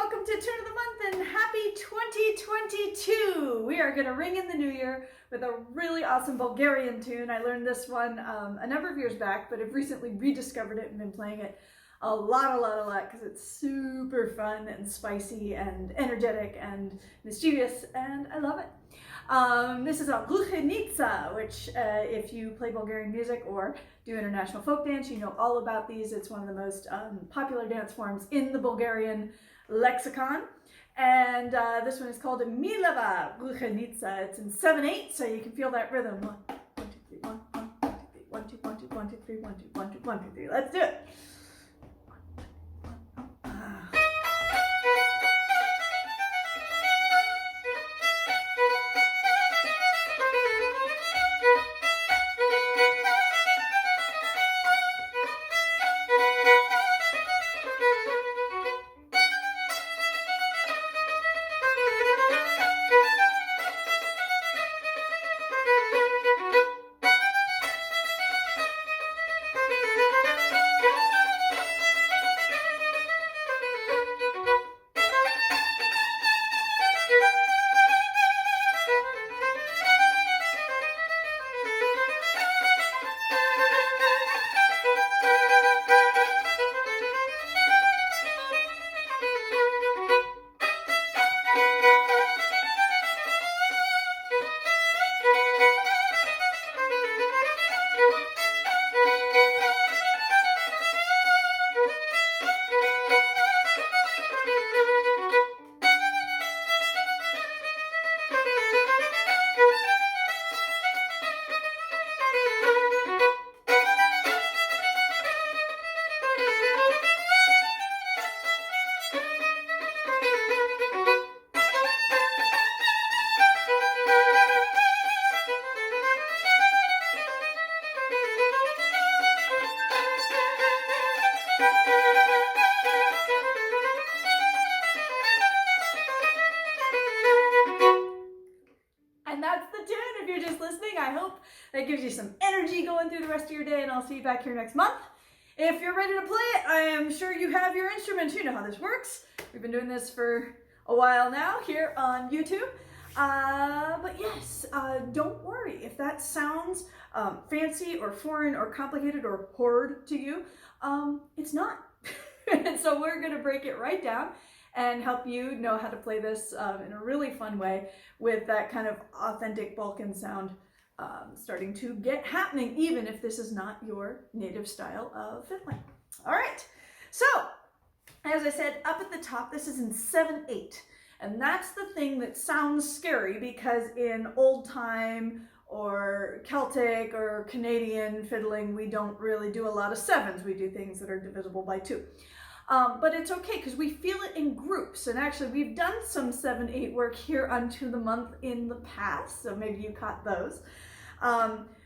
welcome to Turn of the Month and happy 2022. We are going to ring in the new year with a really awesome Bulgarian tune. I learned this one a number of years back, but I've recently rediscovered it and been playing it a lot because it's super fun and spicy and energetic and mischievous, and I love it. This is a ruchenitsa, which if you play Bulgarian music or do international folk dance, you know all about these. It's one of the most popular dance forms in the Bulgarian lexicon. And this one is called a Mileva ruchenitsa. It's in 7/8, so you can feel that rhythm. 1, 1, 2, 3, 1, 1, 2, 3, 1, 2, 1, 2, 1, 2, 3, 1, 2, 1, 2, 1, 2, 3. Let's do it. And that's the tune. If you're just listening, I hope that gives you some energy going through the rest of your day, and I'll see you back here next month. If you're ready to play it, I am sure you have your instruments. You know how this works. We've been doing this for a while now here on YouTube. But yes, don't worry if that sounds fancy or foreign or complicated or hard to you. It's not. And so we're going to break it right down and help you know how to play this in a really fun way with that kind of authentic Balkan sound starting to get happening, even if this is not your native style of fiddling. All right, so as I said, up at the top, this is in 7/8, and that's the thing that sounds scary because in old time or Celtic or Canadian fiddling, we don't really do a lot of sevens. We do things that are divisible by 2. But it's okay because we feel it in groups, and actually we've done some 7/8 work here on Tune of the Month in the past, so maybe you caught those.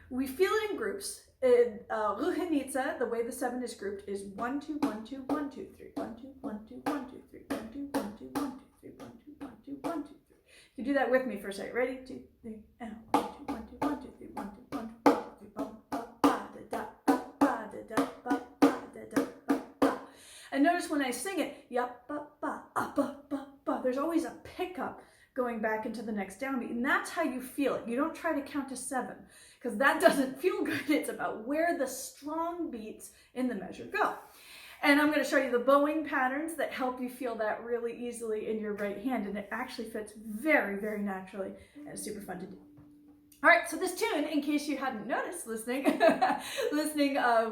We feel it in groups. Ruchenitsa, the way the 7 is grouped, is 1 2 1 2 1 2 3 1 2 1 2 1 2 3 1 2 1 2 1 2 3 1 2 1 2 1 2 3. You do that with me for a second. Ready? 2 3 and 1 2 1 2 1 2 3 1 2 1 2 1 2 3 ba ba ba da da ba ba da da ba ba da da ba ba. And notice when I sing it, ya ba ba ba ba ba. There's always a pickup going back into the next downbeat, and that's how you feel it. You don't try to count to 7 because that doesn't feel good. It's about where the strong beats in the measure go. And I'm going to show you the bowing patterns that help you feel that really easily in your right hand, and it actually fits very naturally, and it's super fun to do. All right, so this tune, in case you hadn't noticed listening,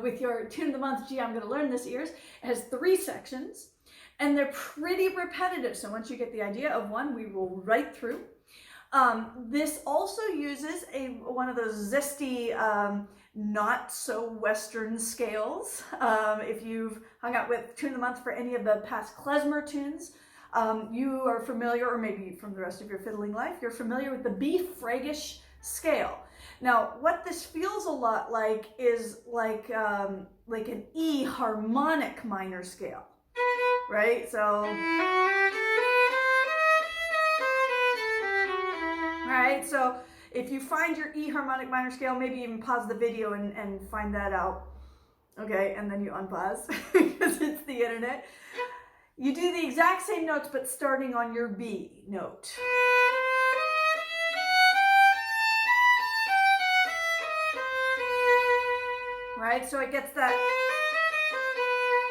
with your Tune of the Month, gee, I'm going to learn this ears, it has 3 sections, and they're pretty repetitive. So once you get the idea of one, we will right through. This also uses one of those zesty, not so Western scales. If you've hung out with Tune of the Month for any of the past klezmer tunes, you are familiar, or maybe from the rest of your fiddling life, you're familiar with the B Fragish Scale. Now, what this feels a lot like is like an E harmonic minor scale, right? So, all right, so if you find your E harmonic minor scale, maybe even pause the video and find that out. Okay, and then you unpause because it's the internet. you do the exact same notes, but starting on your B note. Right, so it gets that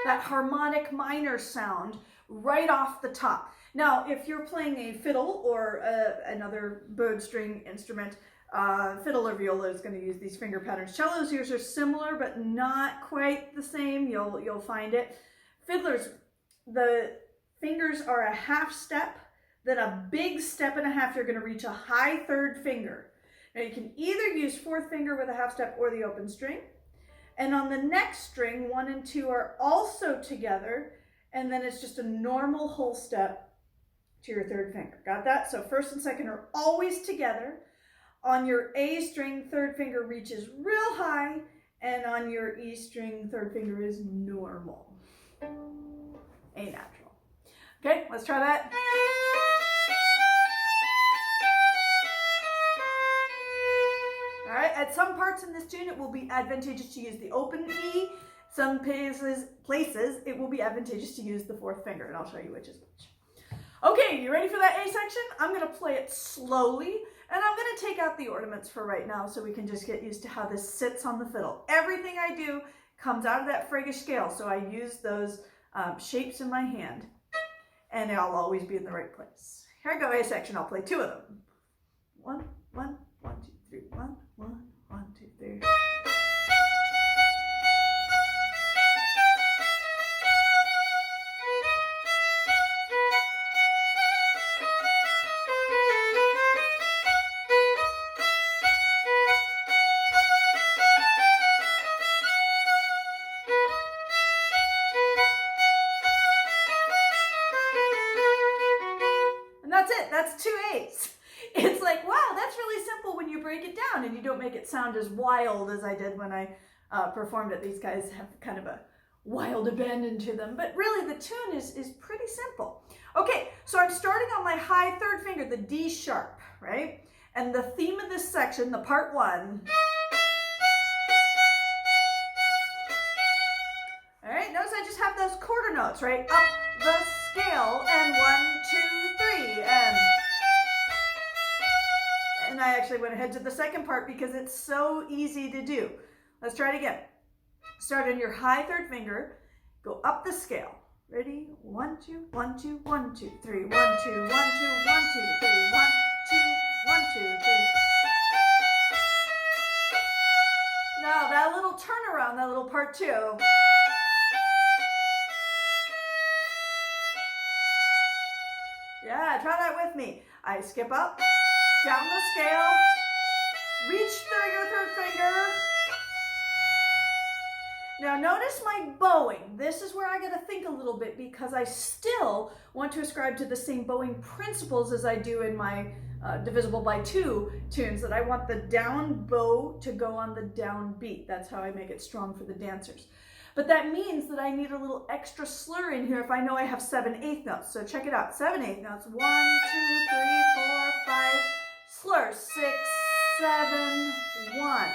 harmonic minor sound right off the top. Now, if you're playing a fiddle or another bowed string instrument, fiddle or viola is going to use these finger patterns. Cellos, yours are similar, but not quite the same. You'll find it. Fiddlers, the fingers are a half step, then a big step and a half. You're going to reach a high third finger. Now, you can either use fourth finger with a half step or the open string. And on the next string, 1 and 2 are also together, and then it's just a normal whole step to your third finger. Got that? So first and second are always together. On your A string, third finger reaches real high, and on your E string, third finger is normal. A natural. Okay, let's try that. All right, at some parts in this tune, it will be advantageous to use the open E. Some places it will be advantageous to use the fourth finger, and I'll show you which is which. Okay, you ready for that A section? I'm going to play it slowly, and I'm going to take out the ornaments for right now so we can just get used to how this sits on the fiddle. Everything I do comes out of that Fragish scale, so I use those shapes in my hand, and I'll always be in the right place. Here I go, A section. I'll play 2 of them. 1, 1, 1, 2, 3, 1, 1, 1, 2, 3. And that's it. That's 2 A's. It's like, wow, that's really simple when you break it down and you don't make it sound as wild as I did when I performed it. These guys have kind of a wild abandon to them, but really the tune is pretty simple. Okay, so I'm starting on my high third finger, the D sharp, right? And the theme of this section, the part 1. All right, notice I just have those quarter notes, right? Up the scale, and 1, 2, 3, and I actually went ahead to the second part because it's so easy to do. Let's try it again. Start on your high third finger, go up the scale. Ready? 1, 2, 1, 2, 1, 2, 3, 1, 2, 1, 2, 1, 2, 3, 1, 2, 1, 2, 3. Now that little turnaround, that little part 2. Yeah, try that with me. I skip up, down the scale, reach your third finger. Now notice my bowing. This is where I got to think a little bit because I still want to ascribe to the same bowing principles as I do in my divisible by 2 tunes, that I want the down bow to go on the down beat. That's how I make it strong for the dancers. But that means that I need a little extra slur in here if I know I have 7/8 notes. So check it out. 7/8 notes. 1, 2, 3, 4, 5. Slur. 6, 7, 1.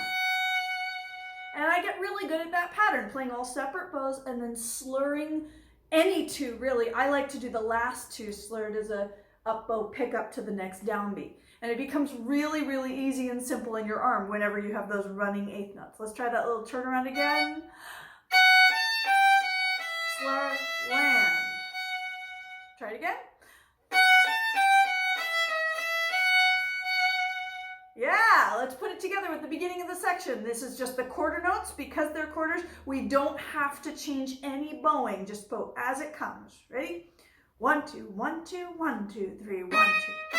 And I get really good at that pattern, playing all separate bows and then slurring any 2, really. I like to do the last 2 slurred as a up bow pick up to the next downbeat. And it becomes really, really easy and simple in your arm whenever you have those running 8th notes. Let's try that little turnaround again. Slur, land. Try it again. Yeah, let's put it together with the beginning of the section. This is just the quarter notes. Because they're quarters, we don't have to change any bowing. Just bow as it comes. Ready? 1, 2, 1, 2, 1, 2, 3, 1, 2, 1, 2.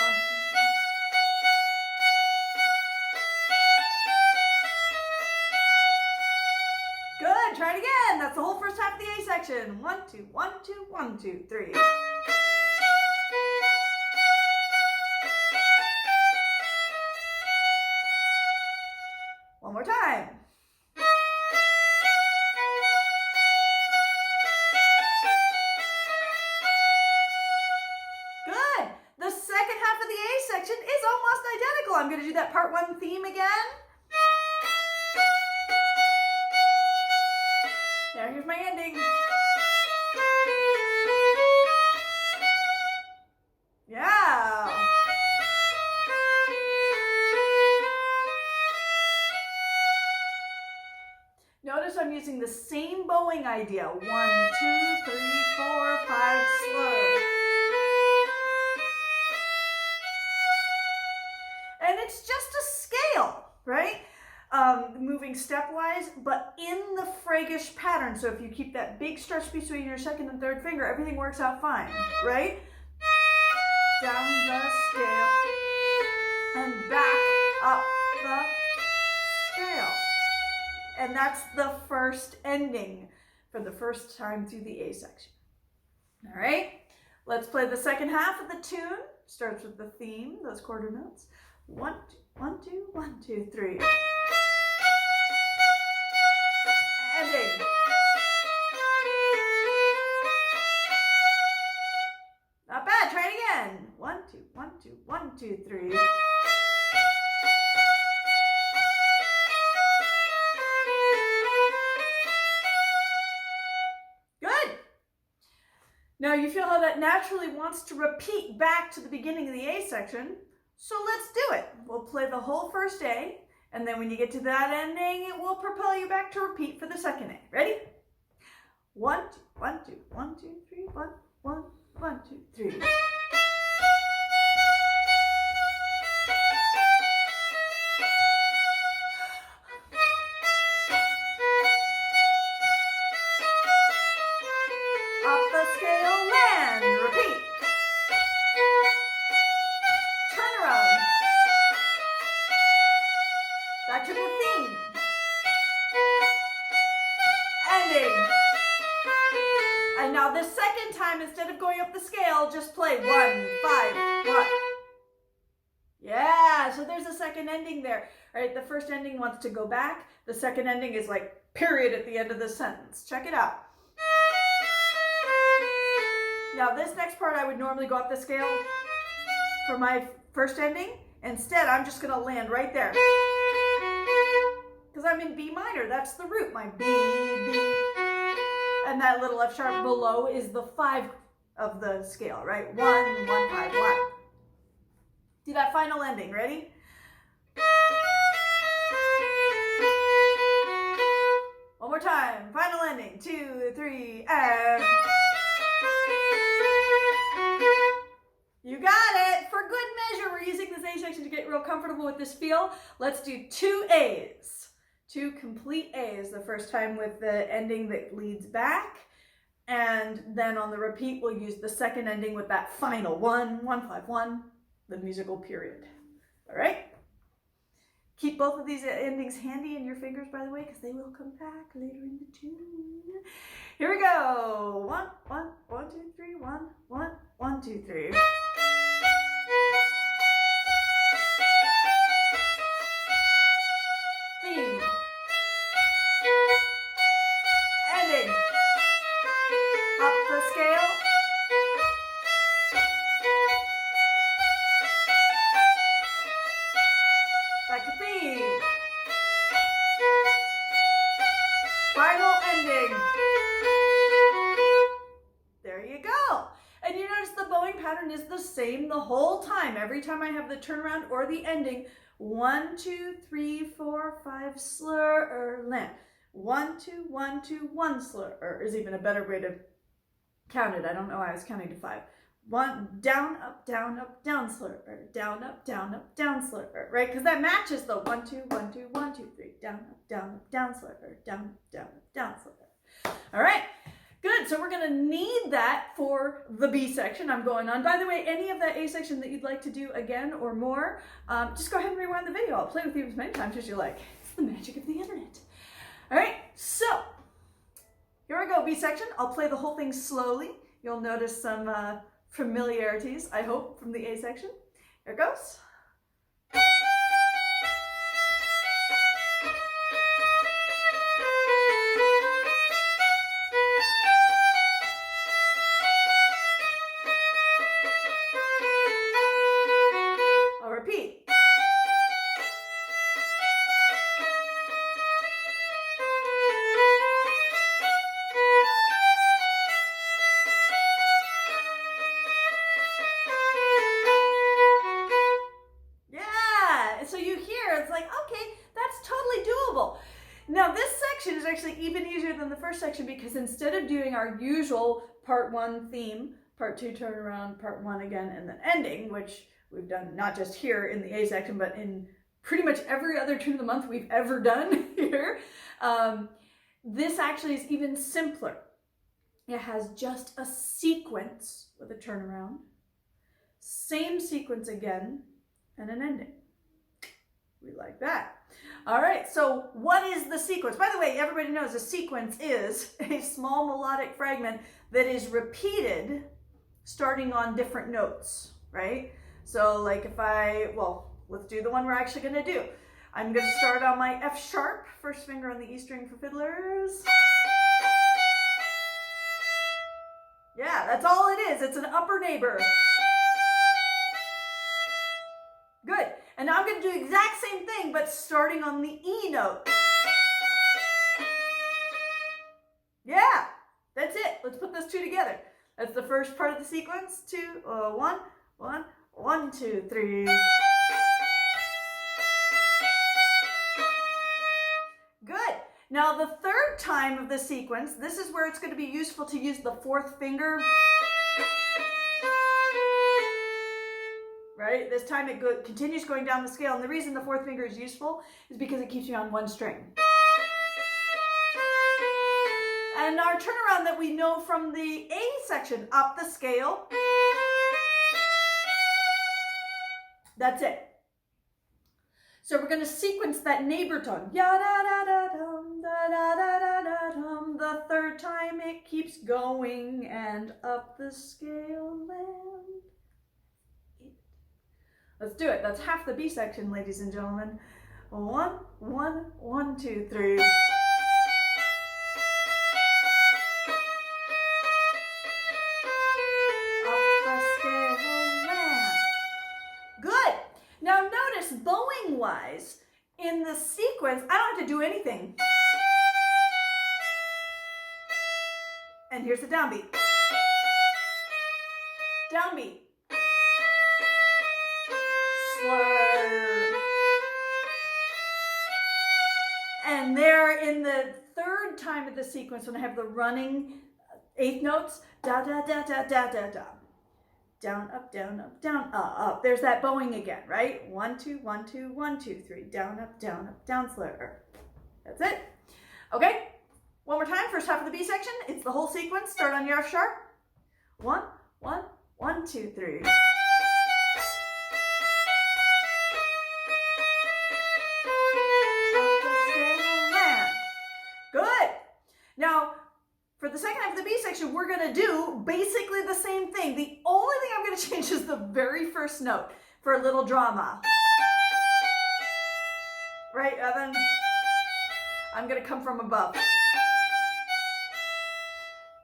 Good, try it again. That's the whole first half of the A section. 1, 2, 1, 2, 1, 2, 3. One more time. Good. The second half of the A section is almost identical. I'm going to do that part 1 theme again. Now here's my ending. I'm using the same bowing idea. 1, 2, 3, 4, 5, slur. And it's just a scale, right? Moving stepwise, but in the Fragish pattern. So if you keep that big stretch between your second and third finger, everything works out fine, right? Down the scale and back up the scale. And that's the first ending for the first time through the A section. All right, let's play the second half of the tune. Starts with the theme, those quarter notes. 1, 2, 1, 2, 1, 2, 3. Ending. Not bad. Try it again. 1, 2, 1, 2, 1, 2, 3. Now you feel how that naturally wants to repeat back to the beginning of the A section, so let's do it. We'll play the whole first A, and then when you get to that ending, it will propel you back to repeat for the second A. Ready? 1, 2, 1, 2, 1, 2, 3, 1, 1, 1, 2, 3. Instead of going up the scale, just play 1, 5, 1. Yeah, so there's a second ending there. All right, the first ending wants to go back. The second ending is like period at the end of the sentence. Check it out. Now this next part I would normally go up the scale for my first ending. Instead, I'm just going to land right there. Because I'm in B minor. That's the root, my B, B. And that little F sharp below is the 5 of the scale, right? 1, 1, 5, 1. Do that final ending. Ready? One more time. Final ending. 2, 3, and... You got it. For good measure, we're using this A section to get real comfortable with this feel. Let's do 2 A's. 2 complete A's the first time with the ending that leads back, and then on the repeat we'll use the second ending with that final 1, 1, 5, 1, the musical period. All right? Keep both of these endings handy in your fingers, by the way, because they will come back later in the tune. Here we go. 1, 1, 1, 2, 3, 1, 1, 1, 2, 3. Theme. Ending. Up the scale. Back to theme. Final ending. There you go. And you notice the bowing pattern is the same the whole time. Every time I have the turnaround or the ending, 1, 2, 3, 4, 5, slur, land. 1, 2, 1, 2, 1, slur, is even a better way to count it. I don't know why I was counting to 5. 1, down, up, down, slur, down, up, down, slur, right? Because that matches the 1, 2, 1, 2, 1, 2, 3, down, slur, down, slur. All right. Good, so we're gonna need that for the B section I'm going on. By the way, any of that A section that you'd like to do again or more, just go ahead and rewind the video. I'll play with you as many times as you like. It's the magic of the internet. All right, so here we go, B section. I'll play the whole thing slowly. You'll notice some familiarities, I hope, from the A section. Here it goes. is actually even easier than the first section because instead of doing our usual part 1 theme, part 2 turnaround, part 1 again, and then ending, which we've done not just here in the A section, but in pretty much every other tune of the month we've ever done here, this actually is even simpler. It has just a sequence with a turnaround, same sequence again, and an ending. We like that. All right, so what is the sequence? By the way, everybody knows a sequence is a small melodic fragment that is repeated starting on different notes, right? So like if let's do the one we're actually going to do. I'm going to start on my F sharp, first finger on the E string for fiddlers. Yeah, that's all it is. It's an upper neighbor. Good. And now I'm going to do the exact same thing, but starting on the E note. Yeah, that's it. Let's put those two together. That's the first part of the sequence. 1, 1, 1, 2, 3. Good. Now the third time of the sequence, this is where it's going to be useful to use the 4th finger. Right? This time it continues going down the scale, and the reason the 4th finger is useful is because it keeps you on one string. And our turnaround that we know from the A section, up the scale, that's it. So we're going to sequence that neighbor tone. Ya da da da dum, da da da da da dum. The third time it keeps going and up the scale and let's do it. That's half the B section, ladies and gentlemen. 1, 1, 1, 2, 3. Up the scale and good. Now notice, bowing wise, in the sequence, I don't have to do anything. And here's the downbeat. Downbeat. Slur. And there in the third time of the sequence, when I have the running 8th notes, da da da da da da da. Down, up, down, up. There's that bowing again, right? 1, 2, 1, 2, 1, 2, 3. Down, up, down, slur. That's it. Okay. One more time. First half of the B section. It's the whole sequence. Start on your F sharp. 1, 1, 1, 2, 3. Good. Now, for the second half of the B section, we're going to do basically the same thing. The only thing I'm going to change is the very first note for a little drama. Right? And then I'm going to come from above.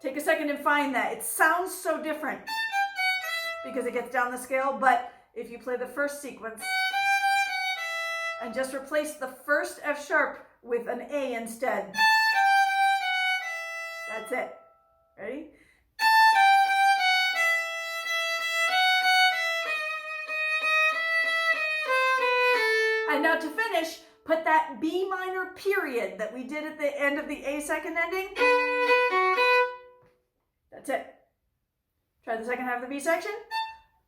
Take a second and find that. It sounds so different because it gets down the scale, but if you play the first sequence and just replace the first F sharp with an A instead. That's it. Ready? And now to finish, put that B minor period that we did at the end of the A second ending. That's it. Try the second half of the B section.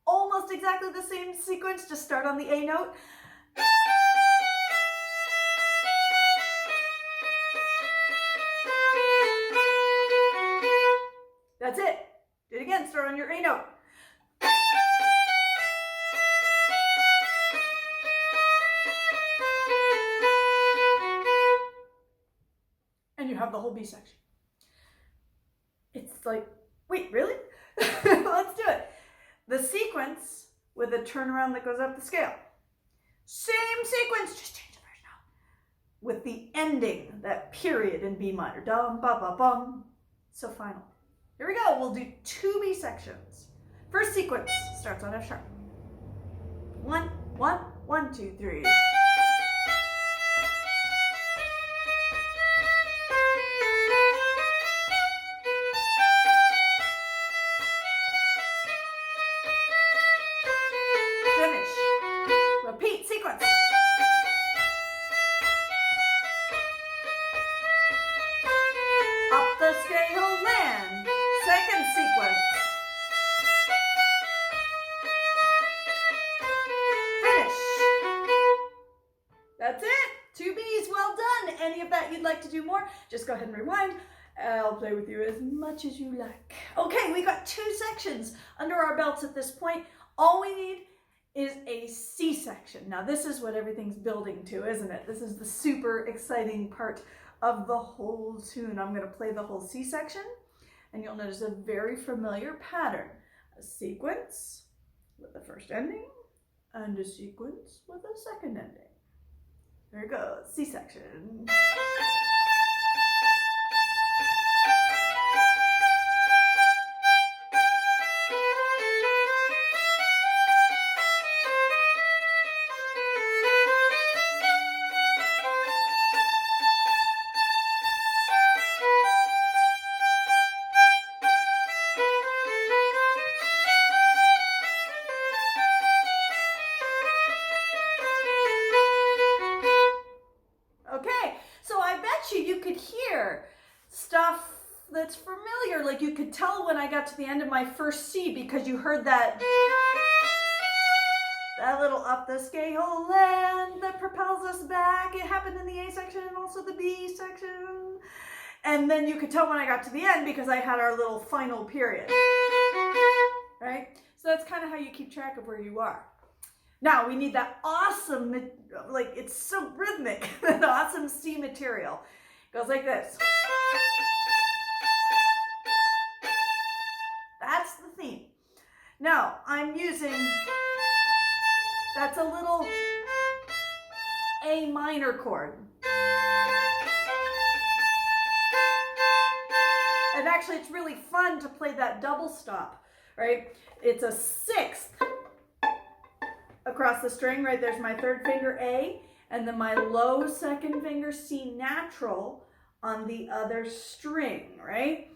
Almost exactly the same sequence, just start on the A note. That's it. Do it again. Start on your A note. And you have the whole B section. It's like, wait, really? Let's do it. The sequence with a turnaround that goes up the scale. Same sequence, just change the first note. With the ending, that period in B minor. Dum, ba, ba, bum. So final. Here we go. We'll do 2 B sections. First sequence starts on F sharp. 1, 1, 1, 2, 3. Finish. Repeat sequence. any of that you'd like to do more, just go ahead and rewind. I'll play with you as much as you like. Okay, we got 2 sections under our belts at this point. All we need is a C section. Now this is what everything's building to, isn't it? This is the super exciting part of the whole tune. I'm going to play the whole C section, and you'll notice a very familiar pattern. A sequence with the first ending, and a sequence with a second ending. There it goes, C section. Stuff that's familiar, like you could tell when I got to the end of my first C because you heard that little up the scale land that propels us back. It happened in the A section and also the B section. And then you could tell when I got to the end because I had our little final period, right? So that's kind of how you keep track of where you are. Now we need that awesome, like it's so rhythmic, that awesome C material. It goes like this. That's the theme. Now I'm using, that's a little A minor chord. And actually it's really fun to play that double stop, right? It's a 6th across the string, right? There's my 3rd finger A, and then my low 2nd finger C natural on the other string, right?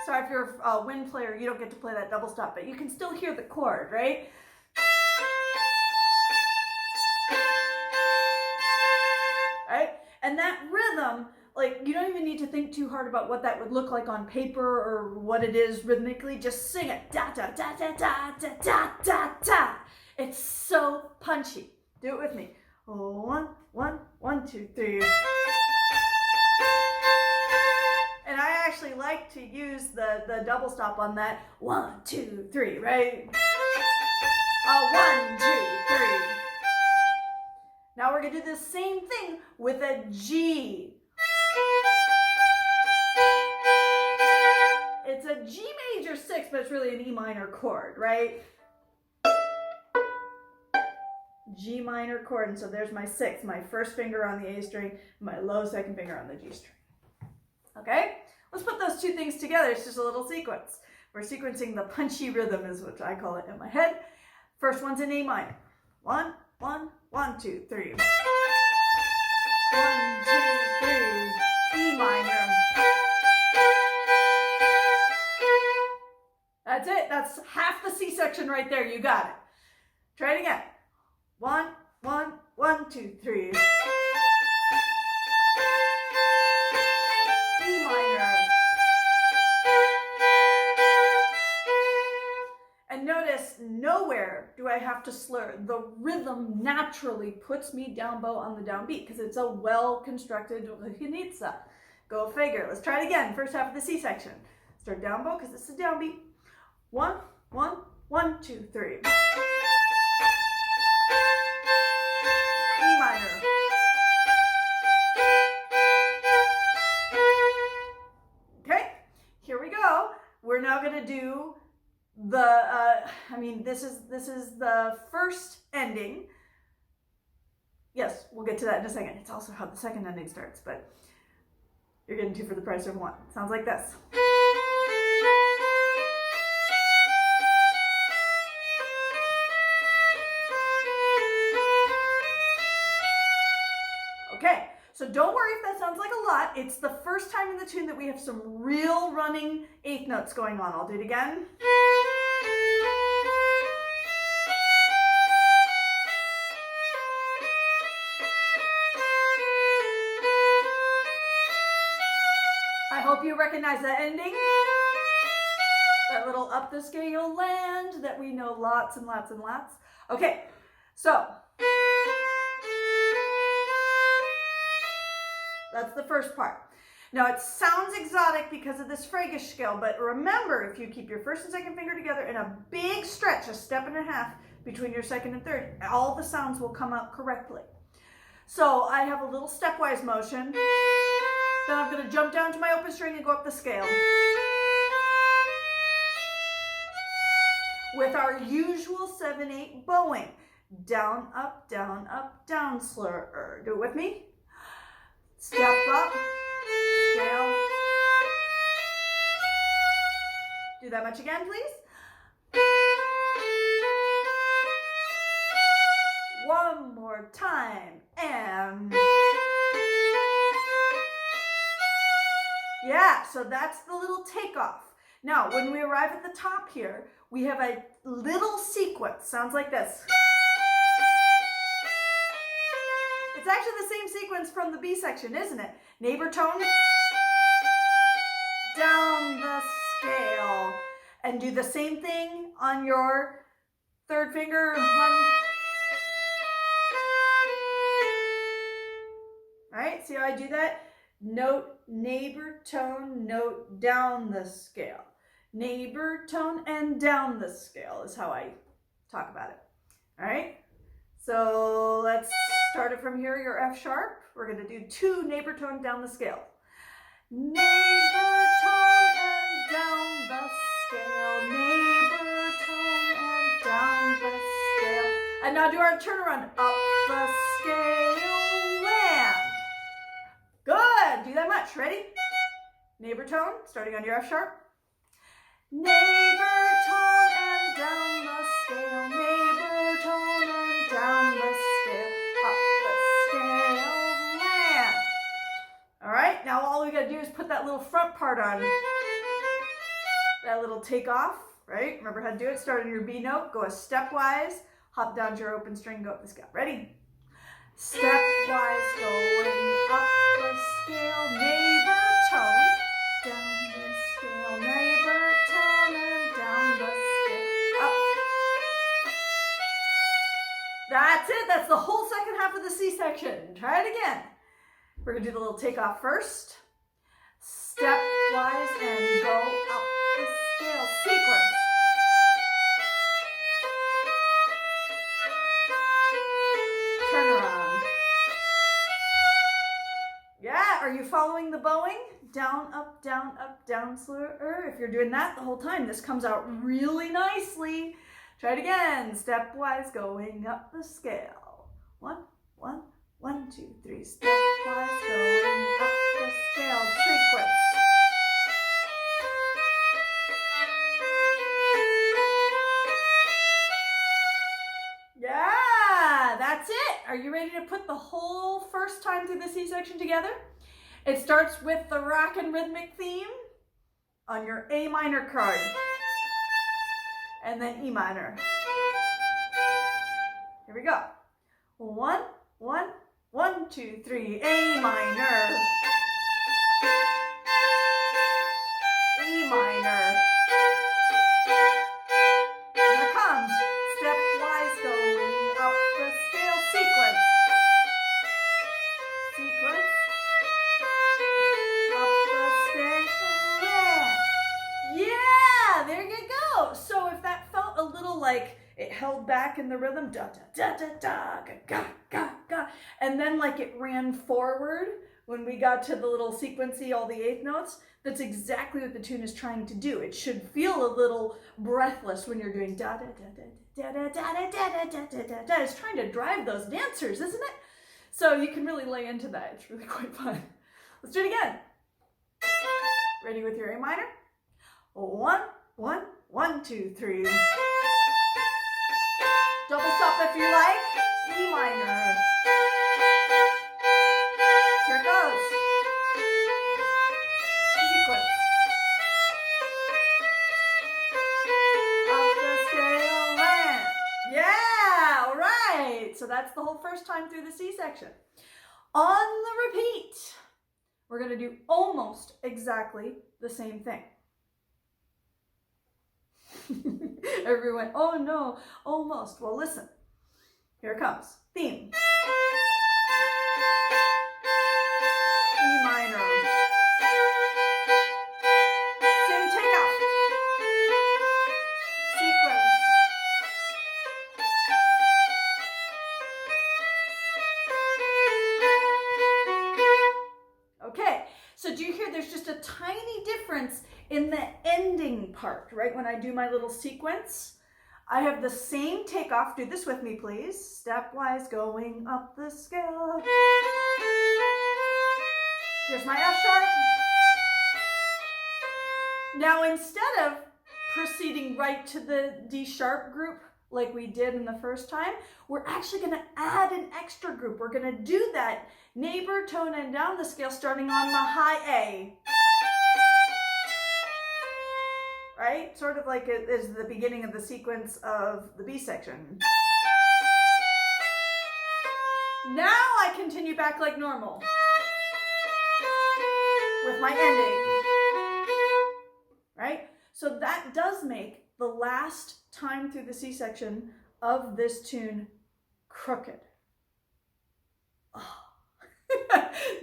Sorry if you're a wind player, you don't get to play that double stop, but you can still hear the chord, right? Right? And that rhythm, like you don't even need to think too hard about what that would look like on paper or what it is rhythmically. Just sing it. Da da da da da da da da da. It's so punchy. Do it with me. 1, 1, 1, 2, 3. And I actually like to use the double stop on that 1, 2, 3, right? 1, 2, 3. Now we're going to do the same thing with a G. It's a G major 6, but it's really an E minor chord, right? G minor chord, and so there's my 6, my 1st finger on the A string, my low 2nd finger on the G string. Okay, let's put those 2 things together. It's just a little sequence. We're sequencing the punchy rhythm is what I call it in my head. First one's in A minor. 1, 1, 1, 2, 3. 1, 2, 3, E minor. That's it. That's half the C section right there. You got it. Try it again. 1, 1, 1, 2, 3. E minor. And notice nowhere do I have to slur. The rhythm naturally puts me down bow on the downbeat because it's a well-constructed ruchenitsa. Go figure. Let's try it again. First half of the C section. Start down bow because it's a downbeat. 1, 1, 1, 2, 3. E minor. Okay, here we go. We're now going to do the, this is the first ending. Yes, we'll get to that in a second. It's also how the second ending starts, but you're getting 2 for the price of 1. Sounds like this. Okay, so don't worry if that sounds like a lot. It's the first time in the tune that we have some real running 8th notes going on. I'll do it again. I hope you recognize that ending. That little up the scale land that we know lots and lots and lots. Okay, so That's the first part. Now it sounds exotic because of this Fragish scale, but remember, if you keep your first and second finger together in a big stretch, a step and a half between your second and third, all the sounds will come out correctly. So I have a little stepwise motion. Then I'm going to jump down to my open string and go up the scale. With our usual 7/8 bowing. Down, up, down, slur. Do it with me. Step up, scale. Do that much again, please. One more time, and yeah, so that's the little takeoff. Now, when we arrive at the top here, we have a little sequence. Sounds like this. It's actually the same sequence from the B section, isn't it? Neighbor tone, down the scale, and do the same thing on your third finger. All right, see how I do that? Note, neighbor tone, note, down the scale. Neighbor tone and down the scale is how I talk about it. All right, so let's start it from here, your F sharp. We're going to do 2 neighbor tone down the scale. Neighbor tone and down the scale. Neighbor tone and down the scale. And now do our turnaround. Up the scale, land. Good. Do that much. Ready? Neighbor tone, starting on your F sharp. Neighbor tone and down the scale. Neighbor tone and down the scale. Up the scale, land. All right, now all we got to do is put that little front part on. That little takeoff, right? Remember how to do it? Start on your B note, go a stepwise, hop down to your open string, go up the scale. Ready? Stepwise going up the scale, neighbor tone, down the scale, neighbor tone, and down the scale, up. That's it. That's the whole second half of the C section. Try it again. We're going to do the little takeoff first. Stepwise and go up the scale. Sequence. Turnaround. Yeah, are you following the bowing? Down, up, down, slur. If you're doing that the whole time, this comes out really nicely. Try it again. Stepwise going up the scale. 1, 1, 1, 2, 3. Stepwise going up the scale. Sequence. Yeah, that's it. Are you ready to put the whole first time through the C section together? It starts with the rock and rhythmic theme on your A minor card, and then E minor. Here we go. 1, 1, 1, 2, 3. A minor. E minor. Here it comes. Stepwise going up the scale. Sequence. Sequence. Up the scale. Yeah, there you go. So if that felt a little like it held back in the rhythm, da da da da da, ga ga ga, and then like it ran forward when we got to the little sequency, all the eighth notes, that's exactly what the tune is trying to do. It should feel a little breathless when you're doing da da da da da da da da da da da da. It's trying to drive those dancers, isn't it? So you can really lay into that. It's really quite fun. Let's do it again. Ready with your A minor? 1, 1, 1, 2, 3. Double stop if you like. E minor. Here it goes. Sequence. Up the scale, land. Yeah, all right. So that's the whole first time through the C section. On the repeat, we're going to do almost exactly the same thing. Everyone, oh no, almost. Well, listen. Here it comes. Theme. In the ending part, right, when I do my little sequence, I have the same takeoff. Do this with me, please. Stepwise going up the scale. Here's my F sharp. Now, instead of proceeding right to the D sharp group like we did in the first time, we're actually going to add an extra group. We're going to do that neighbor tone and down the scale starting on the high A. Right? Sort of like it is the beginning of the sequence of the B section. Now I continue back like normal with my ending. Right? So that does make the last time through the C section of this tune crooked. Oh.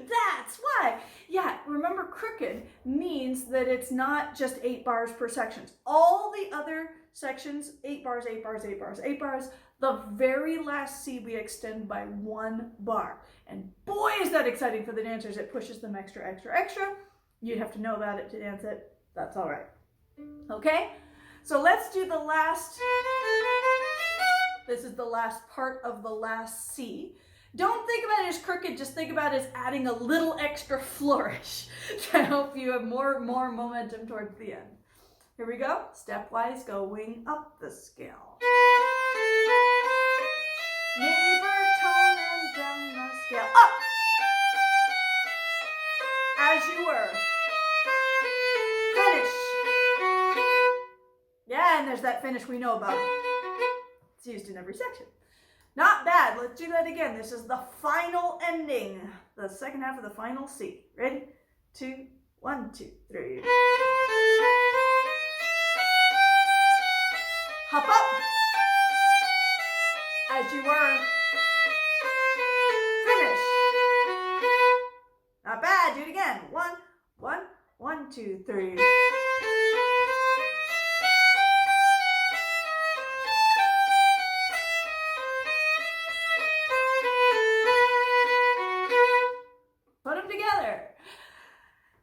That's why. Yeah, remember, crooked means that it's not just 8 bars per section. All the other sections, 8 bars, 8 bars, 8 bars, 8 bars. The very last C we extend by 1 bar. And boy, is that exciting for the dancers. It pushes them extra, extra, extra. You'd have to know about it to dance it. That's all right. Okay? So let's do the last. This is the last part of the last C. Don't think about it as crooked, just think about it as adding a little extra flourish to help you have more momentum towards the end. Here we go. Stepwise going up the scale. Neighbor tone and down the scale. Up! As you were. Finish. Yeah, and there's that finish we know about. It's used in every section. Not bad. Let's do that again. This is the final ending. The second half of the final C. Ready? 2, 1, 2, 3. Hop up. As you were. Finish. Not bad. Do it again. 1, 1, 1, 2, 3.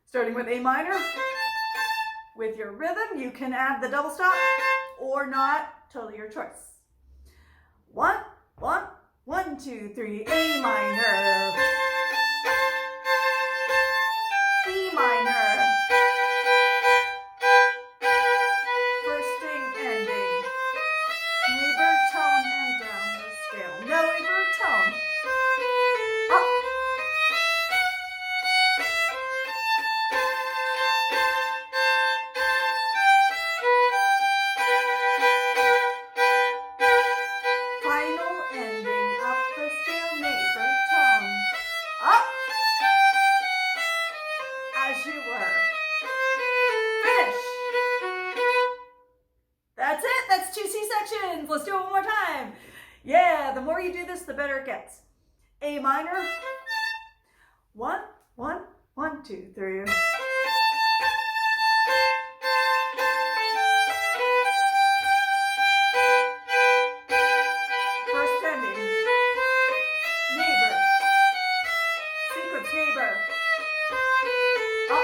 Starting with A minor, with your rhythm, you can add the double stop or not, totally your choice. 1, 1, 1, 2, 3, A minor, E minor, firsting, ending, neighbor tone and down the scale, neighbor tone, up. Let's do it one more time. Yeah, the more you do this, the better it gets. A minor. 1, 1, 1, 2, 3. First ending. Neighbor. Sequence neighbor. Up.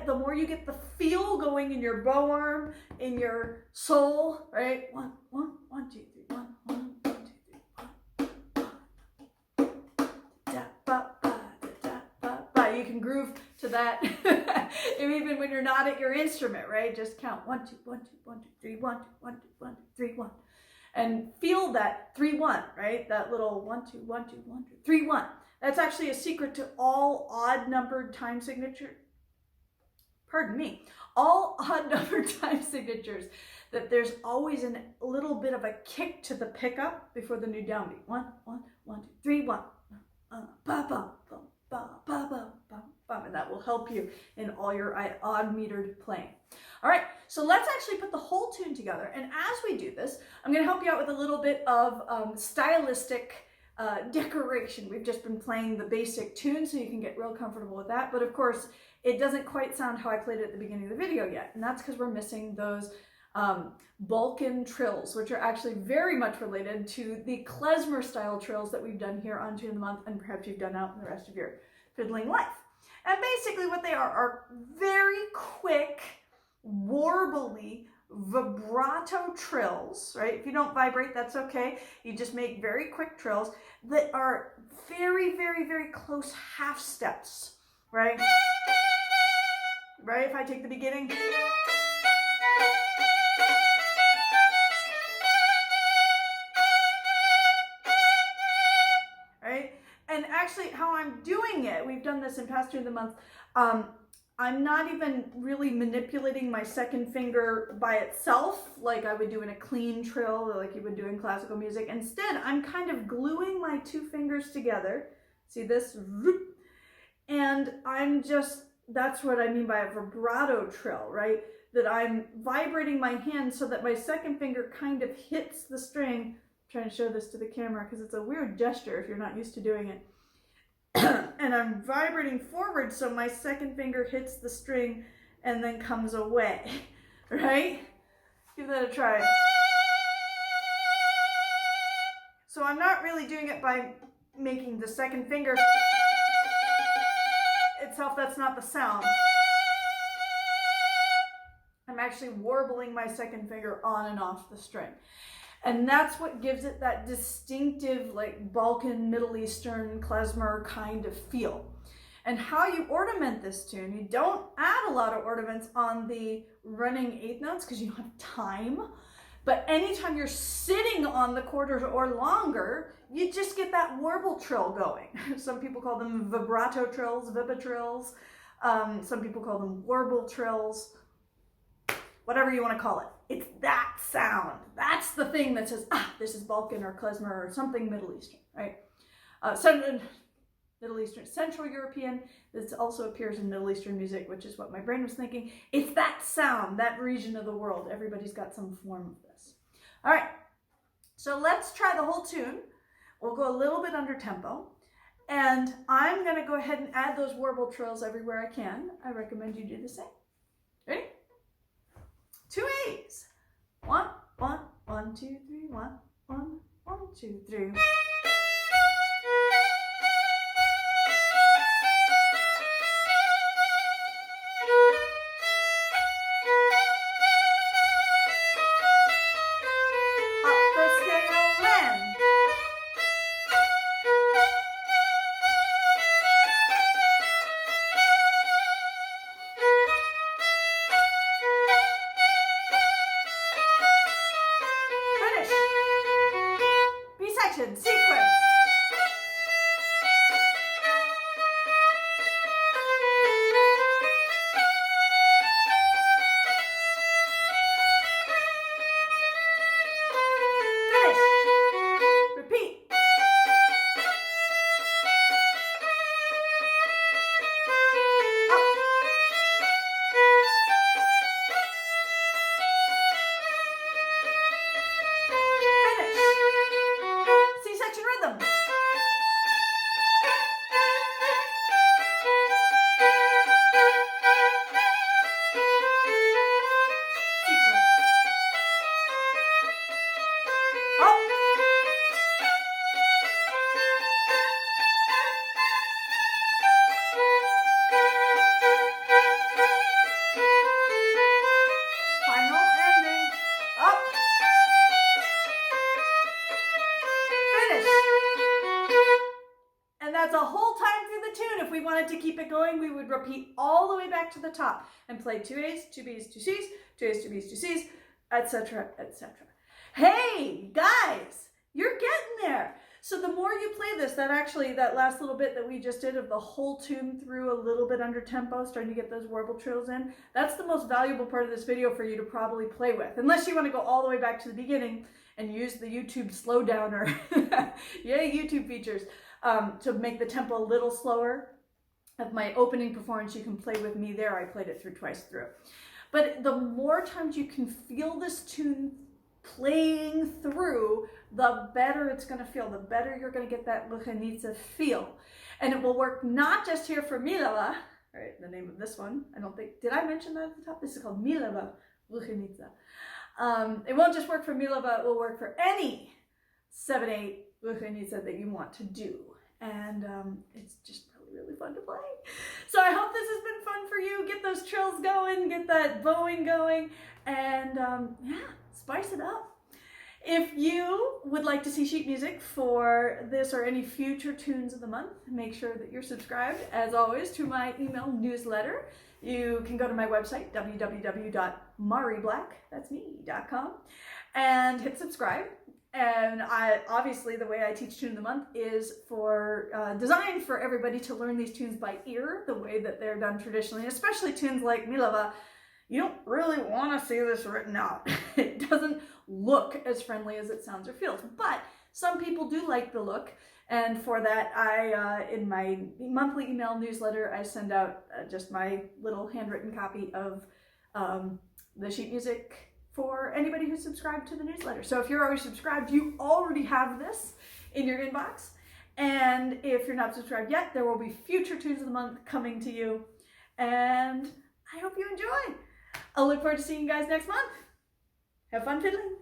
The more you get the feel going in your bow arm, in your soul, right? 1, 1, 1, 2, 3, 1, 1, 1, 2, 3, 1. Da, ba, ba, da, ba, ba. You can groove to that, even when you're not at your instrument, right? Just count 1, 2, 1, 2, 1, 2, 3, 1, 2, 1, 2, 1, 2, 3, 1, and feel that 3, 1, right? That little 1, 2, 1, 2, 1, 2, 3, 1. That's actually a secret to all odd-numbered time signature. Pardon me, all odd-numbered time signatures, that there's always a little bit of a kick to the pickup before the new downbeat. 1, 1, 1, 2, 3, 1. Ba ba ba ba ba ba ba and that will help you in all your odd metered playing. All right, so let's actually put the whole tune together. And as we do this, I'm going to help you out with a little bit of stylistic decoration. We've just been playing the basic tune so you can get real comfortable with that. But of course, it doesn't quite sound how I played it at the beginning of the video yet. And that's because we're missing those Balkan trills, which are actually very much related to the klezmer style trills that we've done here on Tune of the Month, and perhaps you've done out in the rest of your fiddling life. And basically what they are very quick, warbly, vibrato trills, right? If you don't vibrate, that's okay. You just make very quick trills that are very, very, very close half steps, right? Right? If I take the beginning. Right? And actually how I'm doing it, we've done this in past Tune of the Month, I'm not even really manipulating my second finger by itself like I would do in a clean trill or like you would do in classical music. Instead, I'm kind of gluing my two fingers together. See this? And I'm just, that's what I mean by a vibrato trill, right? That I'm vibrating my hand so that my second finger kind of hits the string. I'm trying to show this to the camera because it's a weird gesture if you're not used to doing it. And I'm vibrating forward so my second finger hits the string and then comes away, right? Give that a try. So I'm not really doing it by making the second finger itself, that's not the sound. I'm actually warbling my second finger on and off the string. And that's what gives it that distinctive, like Balkan, Middle Eastern, klezmer kind of feel. And how you ornament this tune, you don't add a lot of ornaments on the running eighth notes because you don't have time. But anytime you're sitting on the quarters or longer, you just get that warble trill going. Some people call them vibrato trills, vibratrills. Some people call them warble trills. Whatever you want to call it. It's that sound. That's the thing that says, this is Balkan or klezmer or something Middle Eastern, right? Middle Eastern, Central European. This also appears in Middle Eastern music, which is what my brain was thinking. It's that sound, that region of the world. Everybody's got some form of this. All right, so let's try the whole tune. We'll go a little bit under tempo. And I'm going to go ahead and add those warble trills everywhere I can. I recommend you do the same. Ready? 2 A's. 1, 1, 1, 2, 3, 1, 1, 1, 2, 3. Sequence. Finish. Repeat. Up. C-section rhythm. That's a whole time through the tune. If we wanted to keep it going, we would repeat all the way back to the top and play 2 A's, 2 B's, 2 C's, 2 A's, 2 B's, 2 C's, etc., etc. Hey, guys, you're getting there. So the more you play this, that last little bit that we just did of the whole tune through a little bit under tempo, starting to get those warble trills in, that's the most valuable part of this video for you to probably play with. Unless you want to go all the way back to the beginning and use the YouTube slowdowner. Yay, YouTube features. To make the tempo a little slower. of my opening performance, you can play with me there. I played it through twice through. But the more times you can feel this tune playing through, the better it's going to feel, the better you're going to get that ruchenitsa feel. And it will work not just here for Mileva, right, the name of this one. I don't think, did I mention that at the top? This is called Mileva ruchenitsa. It won't just work for Mileva, it will work for any 7/8 ruchenitsa that you want to do. And it's just really fun to play. So I hope this has been fun for you. Get those trills going, get that bowing going, and yeah, spice it up. If you would like to see sheet music for this or any future tunes of the month, make sure that you're subscribed, as always, to my email newsletter. You can go to my website, www.mariblack.com, and hit subscribe. And obviously the way I teach Tune of the Month is designed for everybody to learn these tunes by ear, the way that they're done traditionally, especially tunes like Mileva. You don't really want to see this written out. It doesn't look as friendly as it sounds or feels, but some people do like the look. And for that, I, in my monthly email newsletter, I send out just my little handwritten copy of the sheet music for anybody who's subscribed to the newsletter. So if you're already subscribed, you already have this in your inbox. And if you're not subscribed yet, there will be future tunes of the month coming to you. And I hope you enjoy. I'll look forward to seeing you guys next month. Have fun fiddling.